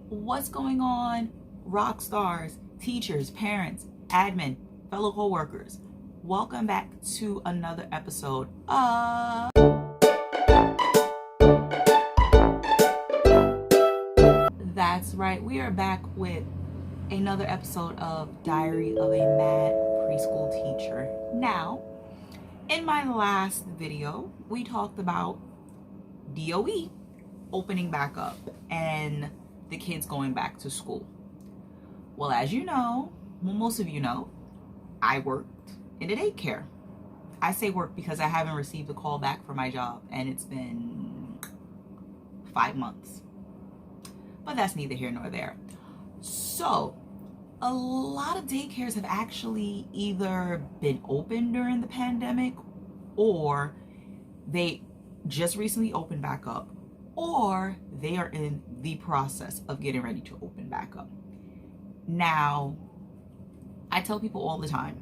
What's going on, Rockstars, teachers, parents, admin, fellow co-workers? Welcome back to another episode of That's Right. We are back with another episode of Diary of a Mad Preschool Teacher. Now, in my last video, we talked about DOE opening back up and the kids going back to school. Well, as you know, most of you know, I worked in a daycare. I say work because I haven't received a call back for my job, and it's been 5 months. But that's neither here nor there. So, a lot of daycares have actually either been open during the pandemic, or they just recently opened back up, or they are in the process of getting ready to open back up. Now, I tell people all the time,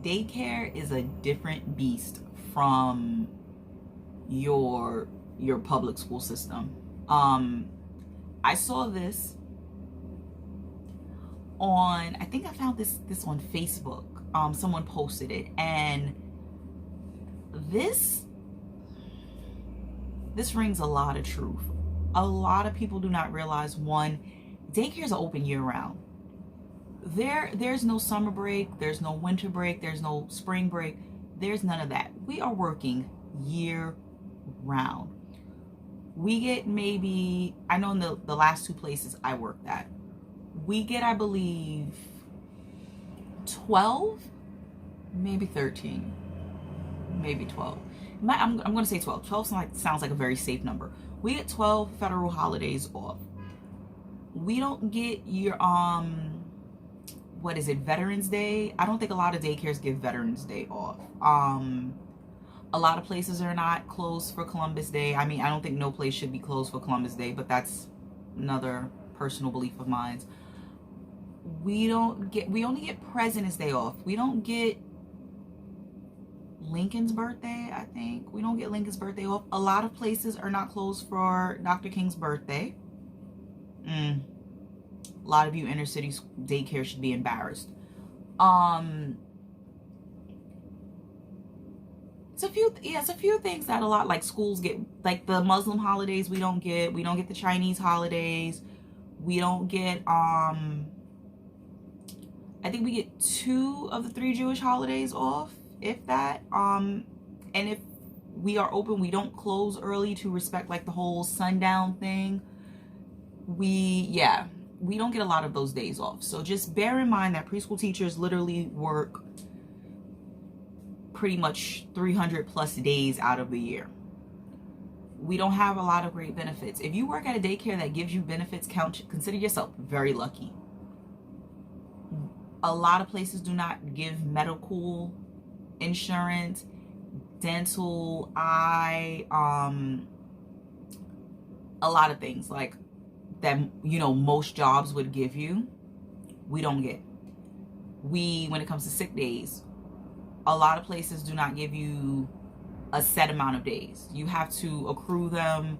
daycare is a different beast from your public school system. I saw this on, I think I found this on Facebook. Someone posted it, and this rings a lot of truth. A lot of people do not realize, one, daycares are open year round. There's no summer break, there's no winter break, there's no spring break, there's none of that. We are working year round. We get maybe, I know in the last 2 places I worked at, we get, I believe, 12, maybe 13, maybe 12. I'm going to say 12. 12 sounds like a very safe number. We get 12 federal holidays off. We don't get your, what is it, Veterans Day? I don't think a lot of daycares give Veterans Day off. A lot of places are not closed for Columbus Day. I mean, I don't think no place should be closed for Columbus Day, but that's another personal belief of mine. We only get President's Day off. We don't get Lincoln's birthday, I think. We don't get Lincoln's birthday off. A lot of places are not closed for Dr. King's birthday. A lot of you inner city daycare should be embarrassed. It's a few things that a lot, like schools get, like the Muslim holidays we don't get the Chinese holidays, we don't get, I think we get 2 of the 3 Jewish holidays off, if that. And if we are open, we don't close early to respect like the whole sundown thing. We don't get a lot of those days off. So just bear in mind that preschool teachers literally work pretty much 300 plus days out of the year. We don't have a lot of great benefits. If you work at a daycare that gives you benefits, consider yourself very lucky. A lot of places do not give medical insurance, dental, eye, a lot of things like that, most jobs would give you. We don't get. When it comes to sick days, a lot of places do not give you a set amount of days. You have to accrue them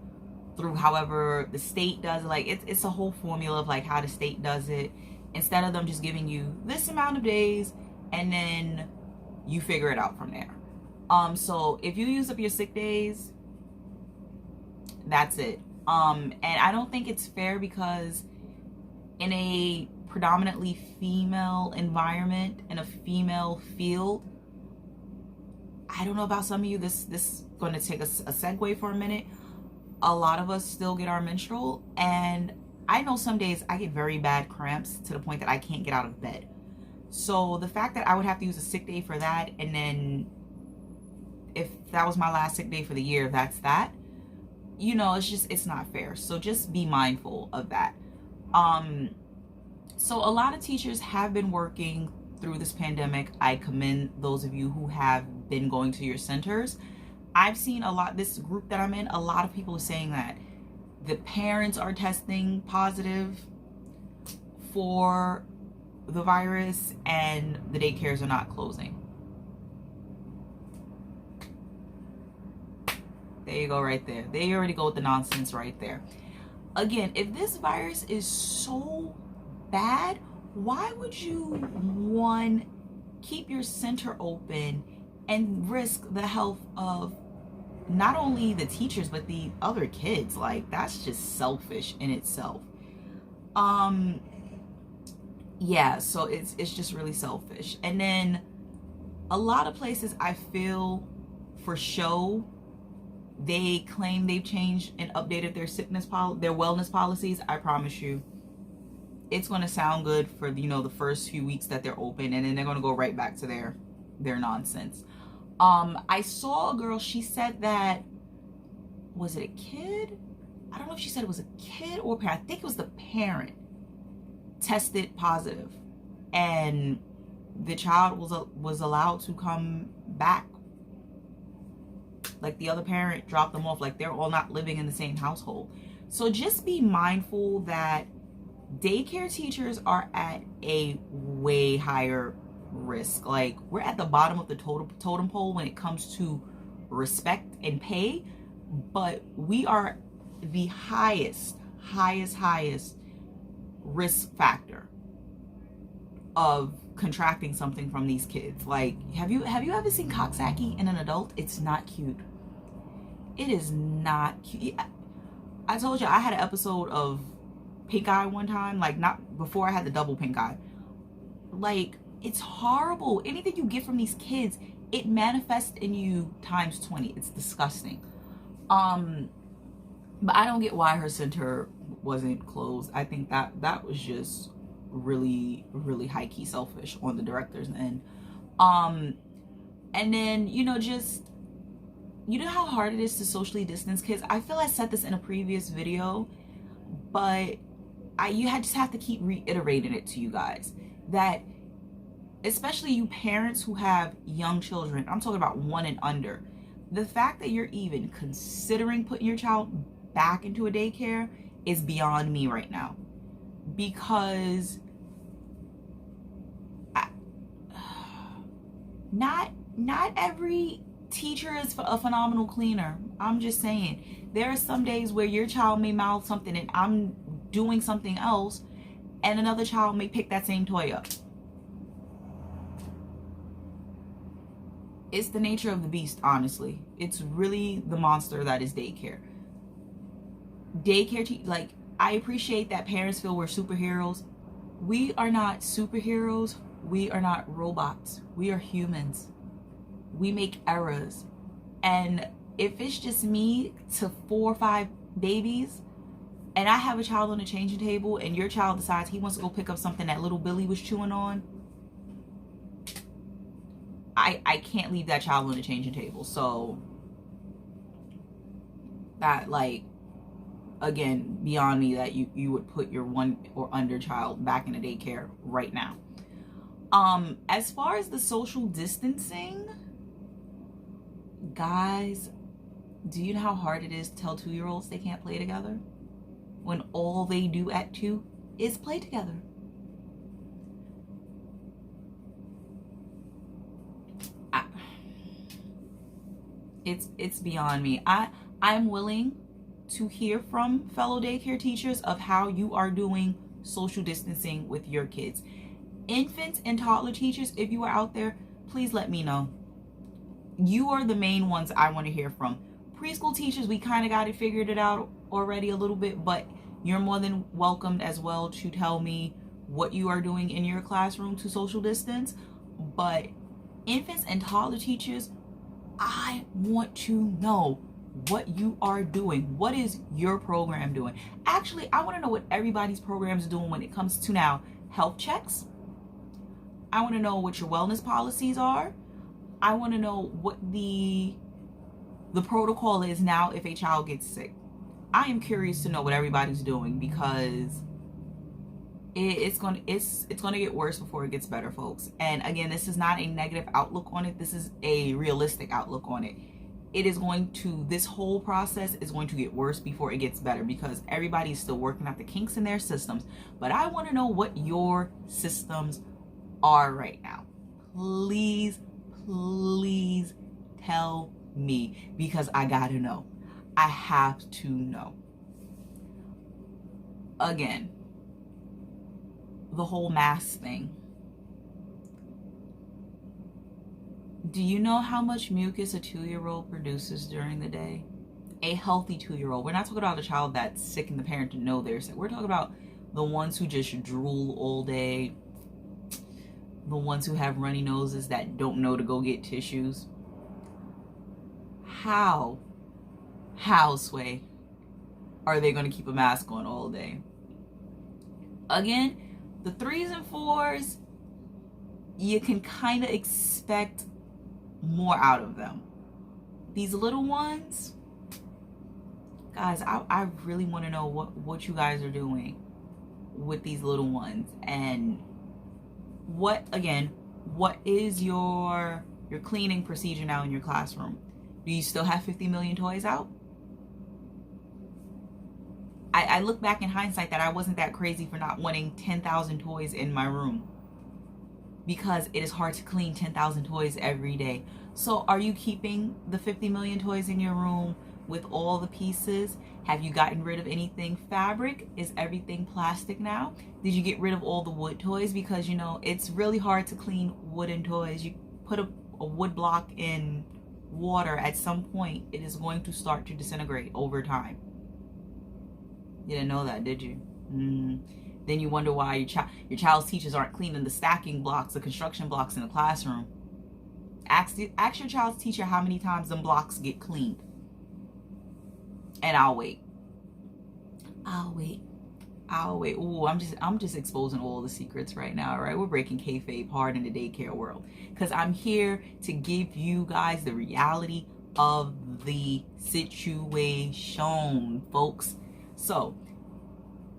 through however the state does it. Like it's a whole formula of like how the state does it, instead of them just giving you this amount of days and then you figure it out from there. So if you use up your sick days, that's it. And I don't think it's fair, because in a predominantly female environment, in a female field, I don't know about some of you, this is going to take a segue for a minute. A lot of us still get our menstrual, and I know some days I get very bad cramps to the point that I can't get out of bed. So the fact that I would have to use a sick day for that, and then if that was my last sick day for the year, that's that. It's not fair. So just be mindful of that. So a lot of teachers have been working through this pandemic. I commend those of you who have been going to your centers. I've seen this group that I'm in, a lot of people are saying that the parents are testing positive for the virus and the daycares are not closing. There you go, right there. They already go with the nonsense right there. Again, if this virus is so bad, why would you, one, keep your center open and risk the health of not only the teachers but the other kids? Like, that's just selfish in itself. Yeah, so it's just really selfish. And then a lot of places, I feel, for show, they claim they've changed and updated their their wellness policies. I promise you, it's going to sound good for, you know, the first few weeks that they're open, and then they're going to go right back to their nonsense. I saw a girl, she said that, was it a kid? I don't know if she said it was a kid or a parent. I think it was the parent tested positive, and the child was allowed to come back. Like, the other parent dropped them off. Like, they're all not living in the same household. So just be mindful that daycare teachers are at a way higher risk. Like, we're at the bottom of the totem pole when it comes to respect and pay, but we are the highest risk factor of contracting something from these kids. Like, have you ever seen Coxsackie in an adult? It's not cute. It is not cute. I told you I had an episode of pink eye one time, like, not before I had the double pink eye. Like, it's horrible. Anything you get from these kids, it manifests in you times 20. It's disgusting. But I don't get why her center wasn't closed. I think that was just really high-key selfish on the director's end. And then, you know, just, you know how hard it is to socially distance kids? I feel I said this in a previous video, but you just have to keep reiterating it to you guys, that especially you parents who have young children, I'm talking about 1 and under, the fact that you're even considering putting your child back into a daycare is beyond me right now. Because not every teacher is a phenomenal cleaner. I'm just saying, there are some days where your child may mouth something and I'm doing something else, and another child may pick that same toy up. It's the nature of the beast, honestly. It's really the monster that is daycare. Like, I appreciate that parents feel we're superheroes. We are not superheroes. We are not robots. We are humans. We make errors. And if it's just me to 4 or 5 babies, and I have a child on the changing table, and your child decides he wants to go pick up something that little Billy was chewing on, I can't leave that child on the changing table. So that, like, again, beyond me that you would put your 1 or under child back in a daycare right now. As far as the social distancing, guys, do you know how hard it is to tell 2-year-olds they can't play together when all they do at 2 is play together? It's beyond me. I'm willing to hear from fellow daycare teachers of how you are doing social distancing with your kids. Infants and toddler teachers, if you are out there, please let me know. You are the main ones I want to hear from. Preschool teachers, we kind of got it figured it out already a little bit, but you're more than welcomed as well to tell me what you are doing in your classroom to social distance. But infants and toddler teachers, I want to know what you are doing. What is your program doing? Actually, I want to know what everybody's program is doing when it comes to now health checks. I want to know what your wellness policies are. I want to know what the protocol is now if a child gets sick. I am curious to know what everybody's doing, because it's going to get worse before it gets better, folks. And again, this is not a negative outlook on it. This is a realistic outlook on it. This whole process is going to get worse before it gets better, because everybody's still working out the kinks in their systems. But I want to know what your systems are right now. Please tell me, because I gotta know. I have to know. again, the whole mask thing. Do you know how much mucus a 2-year-old produces during the day? A healthy 2-year-old. We're not talking about a child that's sick and the parent to know they're sick. We're talking about the ones who just drool all day, the ones who have runny noses that don't know to go get tissues. How, Sway, are they going to keep a mask on all day? Again, the 3s and 4s, you can kind of expect more out of them. These little ones, guys, I really want to know what you guys are doing with these little ones, and what is your cleaning procedure now in your classroom? Do you still have 50 million toys out? I look back in hindsight that I wasn't that crazy for not wanting 10,000 toys in my room, because it is hard to clean 10,000 toys every day. So are you keeping the 50 million toys in your room with all the pieces? Have you gotten rid of anything fabric? Is everything plastic now? Did you get rid of all the wood toys? Because, you know, it's really hard to clean wooden toys. You put a wood block in water, at some point it is going to start to disintegrate over time. You didn't know that, did you? Then you wonder why your child's teachers aren't cleaning the stacking blocks, the construction blocks in the classroom. Ask your child's teacher how many times them blocks get cleaned. And I'll wait. Ooh, I'm just exposing all the secrets right now, right? We're breaking kayfabe hard in the daycare world, because I'm here to give you guys the reality of the situation, folks. So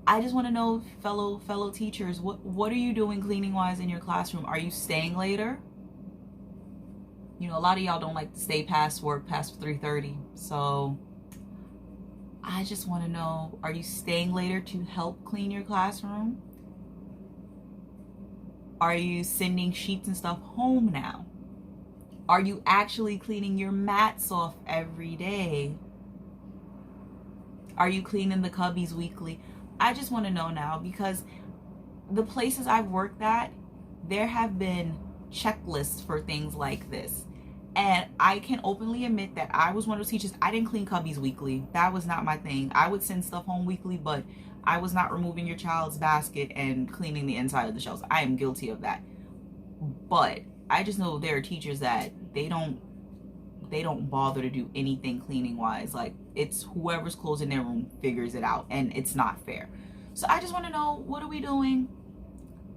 I just want to know, fellow teachers, what are you doing cleaning wise in your classroom? Are you staying later? You know, a lot of y'all don't like to stay past work, past 3:30. So I just want to know, are you staying later to help clean your classroom? Are you sending sheets and stuff home now? Are you actually cleaning your mats off every day? Are you cleaning the cubbies weekly? I just want to know now, because the places I've worked at, there have been checklists for things like this. And I can openly admit that I was one of those teachers. I didn't clean cubbies weekly. That was not my thing. I would send stuff home weekly, but I was not removing your child's basket and cleaning the inside of the shelves. I am guilty of that. But I just know there are teachers that they don't bother to do anything cleaning wise. Like, it's whoever's closing their room figures it out, and it's not fair. So I just want to know, what are we doing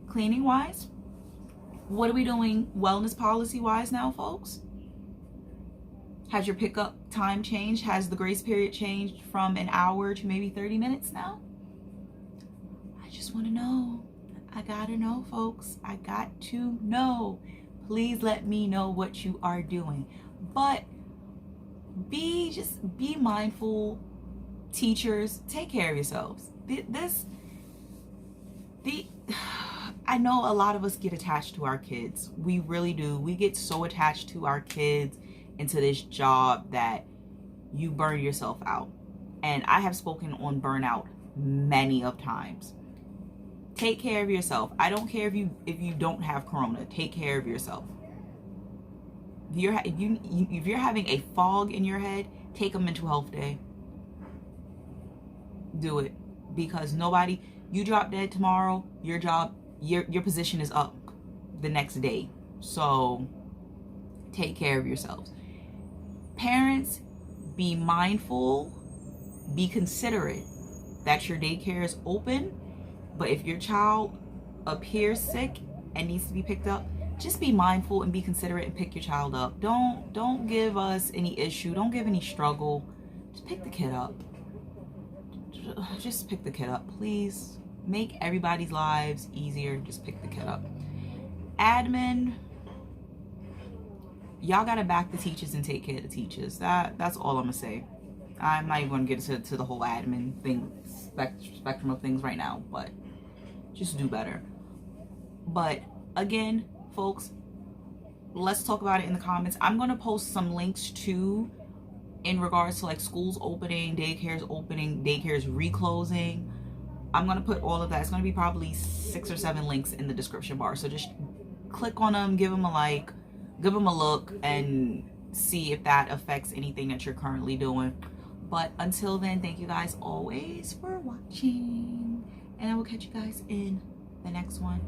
cleaning wise? What are we doing wellness policy wise now, folks? Has your pickup time changed? Has the grace period changed from an hour to maybe 30 minutes now? I just want to know. I gotta know, folks. I got to know. Please let me know what you are doing. But be mindful, teachers. Take care of yourselves. I know a lot of us get attached to our kids. We really do. We get so attached to our kids, into this job, that you burn yourself out. And I have spoken on burnout many of times. Take care of yourself. I don't care if you don't have corona. Take care of yourself. If you're having a fog in your head, take a mental health day. Do it, because you drop dead tomorrow, your position is up the next day. So take care of yourselves. Parents, be mindful, be considerate that your daycare is open, but if your child appears sick and needs to be picked up, just be mindful and be considerate and pick your child up. Don't give us any issue. Don't give any struggle. Just pick the kid up. Just pick the kid up, please. Make everybody's lives easier. Just pick the kid up. Admin, y'all gotta back the teachers and take care of the teachers. That's all I'm gonna say. I'm not even gonna get into the whole admin thing, spectrum of things right now, but just do better. But again, folks, let's talk about it in the comments. I'm gonna post some links too, in regards to like schools opening, daycares reclosing. I'm gonna put all of that. It's gonna be probably 6 or 7 links in the description bar. So just click on them, give them a like, give them a look, and see if that affects anything that you're currently doing. But until then, thank you guys always for watching, and I will catch you guys in the next one.